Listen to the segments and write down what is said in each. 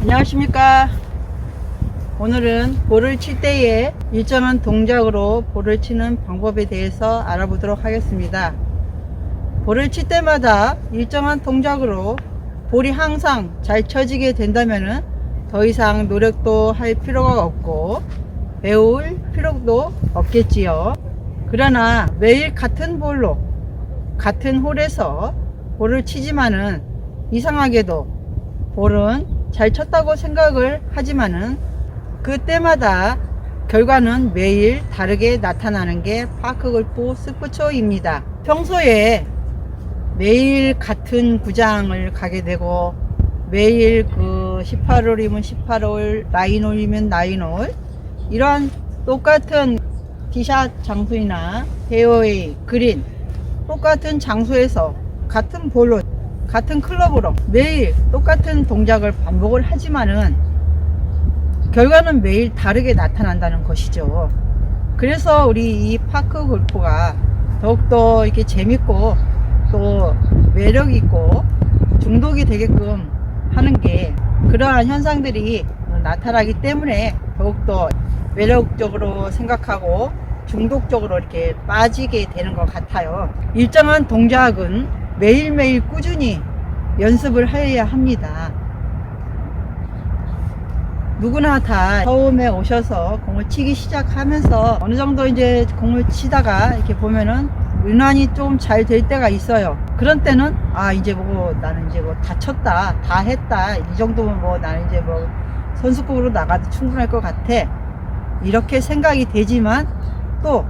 안녕하십니까. 오늘은 볼을 칠 때에 일정한 동작으로 볼을 치는 방법에 대해서 알아보도록 하겠습니다. 볼을 칠 때마다 일정한 동작으로 볼이 항상 잘 쳐지게 된다면 더 이상 노력도 할 필요가 없고 배울 필요도 없겠지요. 그러나 매일 같은 볼로 같은 홀에서 볼을 치지만은 이상하게도 볼은 잘 쳤다고 생각을 하지만은 그때마다 결과는 매일 다르게 나타나는 게 파크골프 스포츠입니다. 평소에 매일 같은 구장을 가게 되고 매일 그 18홀이면 18홀, 9홀이면 9홀 이러한 똑같은 티샷 장소이나 페어웨이, 그린 똑같은 장소에서 같은 볼로 같은 클럽으로 매일 똑같은 동작을 반복을 하지만은 결과는 매일 다르게 나타난다는 것이죠. 그래서 우리 이 파크 골프가 더욱더 이렇게 재밌고 또 매력 있고 중독이 되게끔 하는 게 그러한 현상들이 나타나기 때문에 더욱더 매력적으로 생각하고 중독적으로 이렇게 빠지게 되는 것 같아요. 일정한 동작은 매일매일 꾸준히 연습을 해야 합니다. 누구나 다 처음에 오셔서 공을 치기 시작하면서 어느 정도 이제 공을 치다가 이렇게 보면은 유난히 좀 잘 될 때가 있어요. 그런 때는 이제 뭐 나는 이제 뭐 다 쳤다, 다 했다, 이 정도면 뭐 나는 이제 뭐 선수급으로 나가도 충분할 것 같아, 이렇게 생각이 되지만 또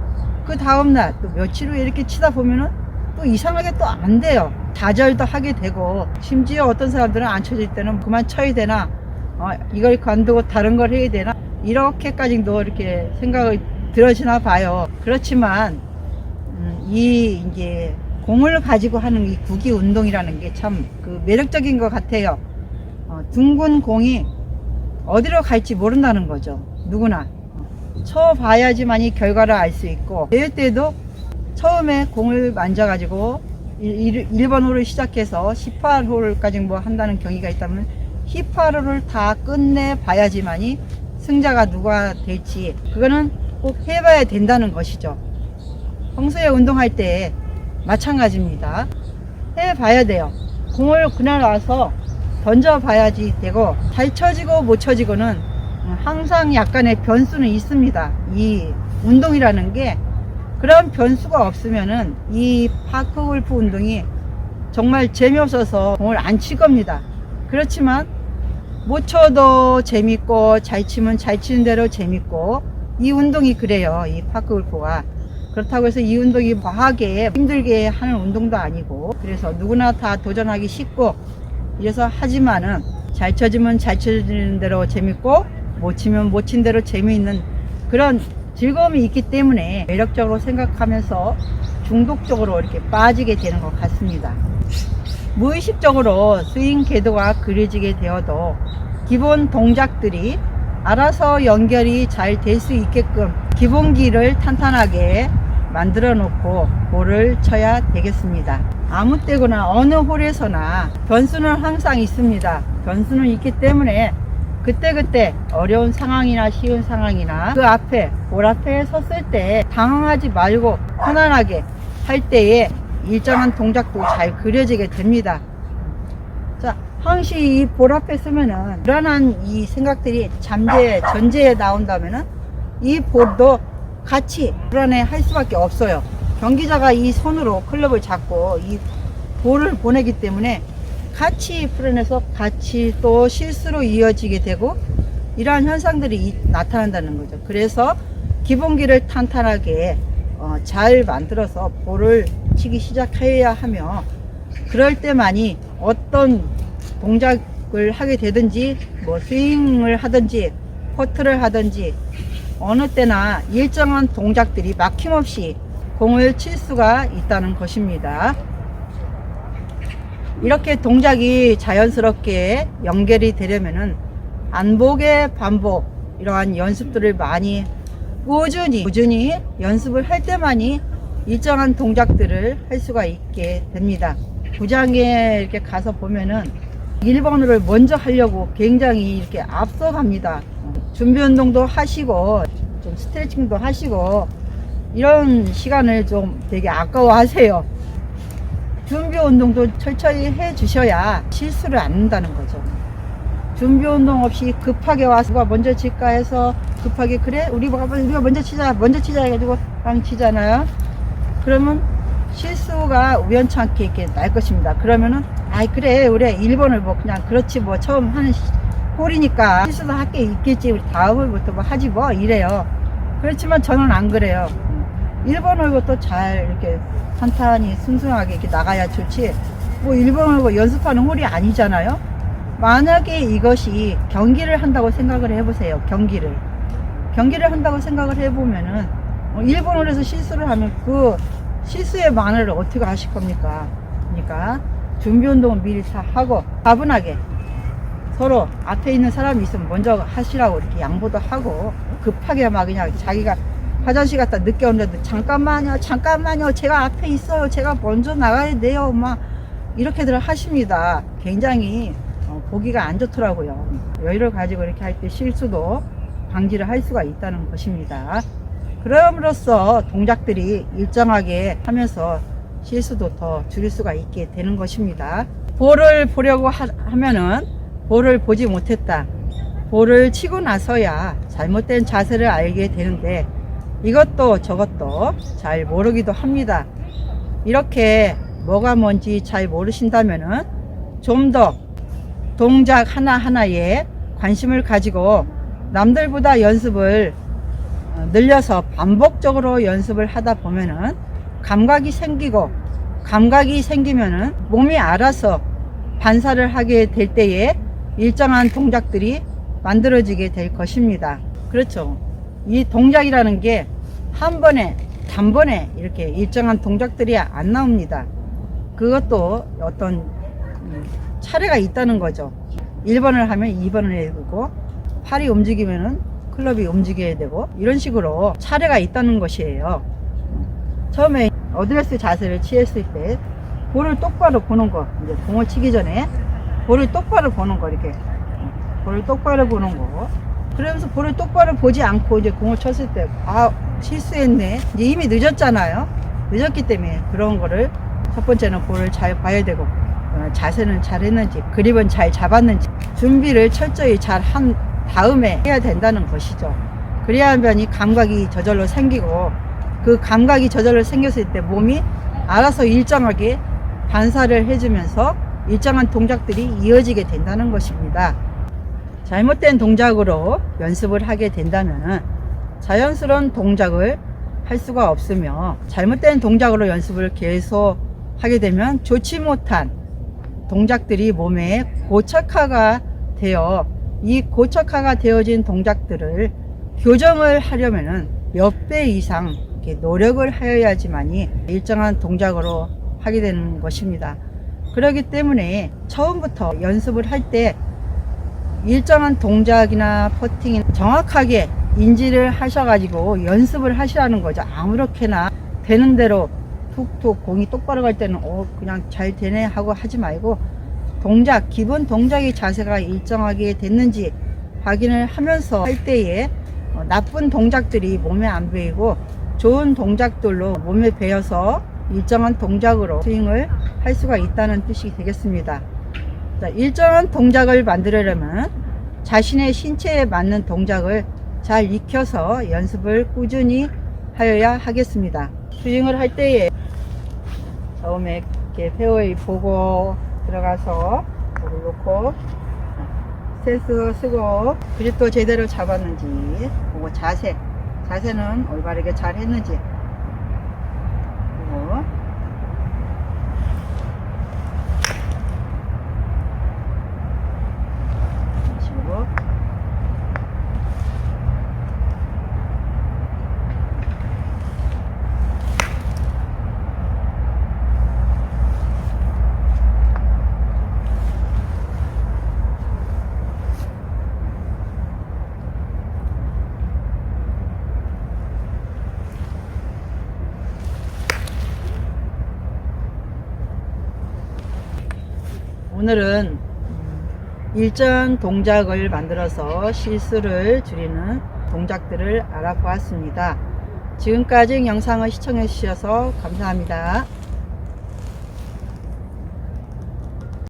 그 다음날 또 며칠 후에 이렇게 치다 보면은 또 이상하게 또 안 돼요. 좌절도 하게 되고 심지어 어떤 사람들은 안 쳐질 때는 그만 쳐야 되나, 이걸 관두고 다른 걸 해야 되나, 이렇게까지도 이렇게 생각이 들어지나 봐요. 그렇지만 이제 공을 가지고 하는 이 구기 운동이라는 게 참 그 매력적인 것 같아요. 둥근 공이 어디로 갈지 모른다는 거죠. 누구나 쳐봐야지만이 결과를 알 수 있고, 대회 때도 처음에 공을 만져가지고 1번 홀을 시작해서 18홀까지 뭐 한다는 경기가 있다면 18홀을 다 끝내 봐야지만이 승자가 누가 될지 그거는 꼭 해봐야 된다는 것이죠. 평소에 운동할 때 마찬가지입니다. 해봐야 돼요. 공을 그날 와서 던져봐야지 되고, 잘 쳐지고 못 쳐지고는 항상 약간의 변수는 있습니다. 이 운동이라는 게 그런 변수가 없으면은 이 파크골프 운동이 정말 재미없어서 공을 안 칠 겁니다. 그렇지만 못 쳐도 재밌고 잘 치면 잘 치는 대로 재밌고, 이 운동이 그래요. 이 파크골프가 그렇다고 해서 이 운동이 과하게 힘들게 하는 운동도 아니고, 그래서 누구나 다 도전하기 쉽고 이래서 하지만은 잘 쳐지면 잘 쳐지는 대로 재밌고 못 치면 못 친 대로 재미있는 그런 즐거움이 있기 때문에 매력적으로 생각하면서 중독적으로 이렇게 빠지게 되는 것 같습니다. 무의식적으로 스윙 궤도가 그려지게 되어도 기본 동작들이 알아서 연결이 잘 될 수 있게끔 기본기를 탄탄하게 만들어 놓고 볼을 쳐야 되겠습니다. 아무 때거나 어느 홀에서나 변수는 항상 있습니다. 변수는 있기 때문에 그때그때 어려운 상황이나 쉬운 상황이나 그 앞에 볼 앞에 섰을 때 당황하지 말고 편안하게 할 때에 일정한 동작도 잘 그려지게 됩니다. 자, 항시 이 볼 앞에 서면은 불안한 이 생각들이 전제에 나온다면은 이 볼도 같이 불안해 할 수밖에 없어요. 경기자가 이 손으로 클럽을 잡고 이 볼을 보내기 때문에 같이 불안해서 같이 또 실수로 이어지게 되고 이러한 현상들이 나타난다는 거죠. 그래서 기본기를 탄탄하게 잘 만들어서 볼을 치기 시작해야 하며, 그럴 때만이 어떤 동작을 하게 되든지 뭐 스윙을 하든지 퍼트를 하든지 어느 때나 일정한 동작들이 막힘없이 공을 칠 수가 있다는 것입니다. 이렇게 동작이 자연스럽게 연결이 되려면은 반복의 반복, 이러한 연습들을 많이 꾸준히 연습을 할 때만이 일정한 동작들을 할 수가 있게 됩니다. 구장에 이렇게 가서 보면은 1번을 먼저 하려고 굉장히 이렇게 앞서갑니다. 준비 운동도 하시고 좀 스트레칭도 하시고 이런 시간을 좀 되게 아까워하세요. 준비 운동도 철저히 해 주셔야 실수를 안 한다는 거죠. 준비 운동 없이 급하게 와서 누가 먼저 칠까 해서 급하게 그래 우리가 먼저 치자 해가지고 방 치잖아요. 그러면 실수가 우연찮게 이렇게 날 것입니다. 그러면은 아이 그래 우리 1번을 뭐 그냥 그렇지 뭐 처음 하는 홀이니까 실수도 할 게 있겠지 우리 다음 홀부터 뭐 하지 뭐 이래요. 그렇지만 저는 안 그래요. 1번 홀부터 잘 이렇게 탄탄히 순순하게 이렇게 나가야 좋지 뭐 1번 홀 연습하는 홀이 아니잖아요. 만약에 이것이 경기를 한다고 생각을 해보세요. 경기를 한다고 생각을 해보면은 1번 홀에서 실수를 하면 그 실수의 만회를 어떻게 하실 겁니까? 그러니까 준비 운동은 미리 다 하고 가분하게 서로 앞에 있는 사람이 있으면 먼저 하시라고 이렇게 양보도 하고 급하게 막 그냥 자기가 화장실 갔다 늦게 오는데도 잠깐만요 제가 앞에 있어요 제가 먼저 나가야 돼요 막 이렇게들 하십니다. 굉장히 보기가 안 좋더라고요. 여유를 가지고 이렇게 할 때 실수도 방지를 할 수가 있다는 것입니다. 그럼으로써 동작들이 일정하게 하면서 실수도 더 줄일 수가 있게 되는 것입니다. 볼을 보려고 하면은 볼을 보지 못했다. 볼을 치고 나서야 잘못된 자세를 알게 되는데 이것도 저것도 잘 모르기도 합니다. 이렇게 뭐가 뭔지 잘 모르신다면은 좀 더 동작 하나하나에 관심을 가지고 남들보다 연습을 늘려서 반복적으로 연습을 하다 보면은 감각이 생기면은 몸이 알아서 반사를 하게 될 때에 일정한 동작들이 만들어지게 될 것입니다. 그렇죠. 이 동작이라는 게 한 번에 단번에 이렇게 일정한 동작들이 안 나옵니다. 그것도 어떤 차례가 있다는 거죠. 1번을 하면 2번을 해야 되고 팔이 움직이면은 클럽이 움직여야 되고 이런 식으로 차례가 있다는 것이에요. 처음에 어드레스 자세를 취했을 때 볼을 똑바로 보는 거, 이제 공을 치기 전에 볼을 똑바로 보는 거, 이렇게 볼을 똑바로 보는 거. 그러면서 볼을 똑바로 보지 않고 이제 공을 쳤을 때 실수했네. 이제 이미 늦었잖아요. 늦었기 때문에 그런 거를 첫 번째는 볼을 잘 봐야 되고 자세는 잘 했는지 그립은 잘 잡았는지 준비를 철저히 잘 한 다음에 해야 된다는 것이죠. 그래야만 이 감각이 저절로 생기고 그 감각이 저절로 생겼을 때 몸이 알아서 일정하게 반사를 해주면서 일정한 동작들이 이어지게 된다는 것입니다. 잘못된 동작으로 연습을 하게 된다면 자연스러운 동작을 할 수가 없으며 잘못된 동작으로 연습을 계속 하게 되면 좋지 못한 동작들이 몸에 고착화가 되어 이 고착화가 되어진 동작들을 교정을 하려면 몇 배 이상 노력을 하여야지만이 일정한 동작으로 하게 되는 것입니다. 그렇기 때문에 처음부터 연습을 할 때 일정한 동작이나 퍼팅이 정확하게 인지를 하셔가지고 연습을 하시라는 거죠. 아무렇게나 되는 대로 툭툭 공이 똑바로 갈 때는 그냥 잘 되네 하고 하지 말고 동작, 기본 동작의 자세가 일정하게 됐는지 확인을 하면서 할 때에 나쁜 동작들이 몸에 안 배이고 좋은 동작들로 몸에 배어서 일정한 동작으로 스윙을 할 수가 있다는 뜻이 되겠습니다. 자, 일정한 동작을 만들려면 자신의 신체에 맞는 동작을 잘 익혀서 연습을 꾸준히 하여야 하겠습니다. 스윙을 할 때에 처음에 이렇게 페어웨이 보고 들어가서 볼을 놓고 스탠스 쓰고 그립도 제대로 잡았는지 보고 자세는 올바르게 잘 했는지 보고 식으로 오늘은 일정 동작을 만들어서 실수를 줄이는 동작들을 알아보았습니다. 지금까지 영상을 시청해 주셔서 감사합니다.